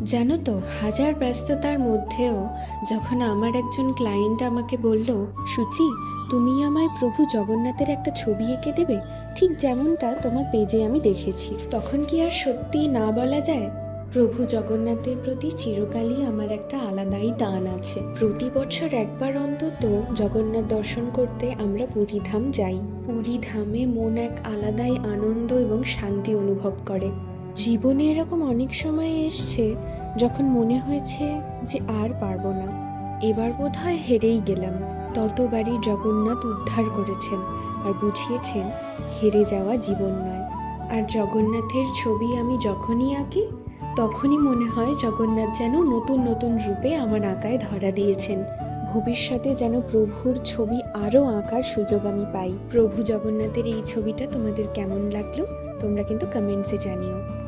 জানো তো, হাজার ব্যস্ততার মধ্যেও যখন আমার একজন ক্লায়েন্ট আমাকে বলল, সুচি, তুমি আমায় প্রভু জগন্নাথের একটা ছবি এঁকে দেবে, ঠিক যেমনটা তোমার পেজে আমি দেখেছি, তখন কি আর সত্যি না বলা যায়? প্রভু জগন্নাথের প্রতি চিরকালই আমার একটা আলাদাই টান আছে। প্রতি বছর একবার অন্তত জগন্নাথ দর্শন করতে আমরা পুরীধাম যাই। পুরীধামে মন এক আলাদাই আনন্দ এবং শান্তি অনুভব করে। জীবনে এরকম অনেক সময় এসছে যখন মনে হয়েছে যে আর পারবো না, এবার বোধহয় হেরেই গেলাম। ততবারই জগন্নাথ উদ্ধার করেছেন আর বুঝিয়েছেন হেরে যাওয়া জীবন নয়। আর জগন্নাথের ছবি আমি যখনই আঁকি তখনই মনে হয় জগন্নাথ যেন নতুন নতুন রূপে আমার আঁকায় ধরা দিয়েছেন। ভবিষ্যতে যেন প্রভুর ছবি আরও আঁকার সুযোগ আমি পাই। প্রভু জগন্নাথের এই ছবিটা তোমাদের কেমন লাগলো তোমরা কিন্তু কমেন্টসে জানিও।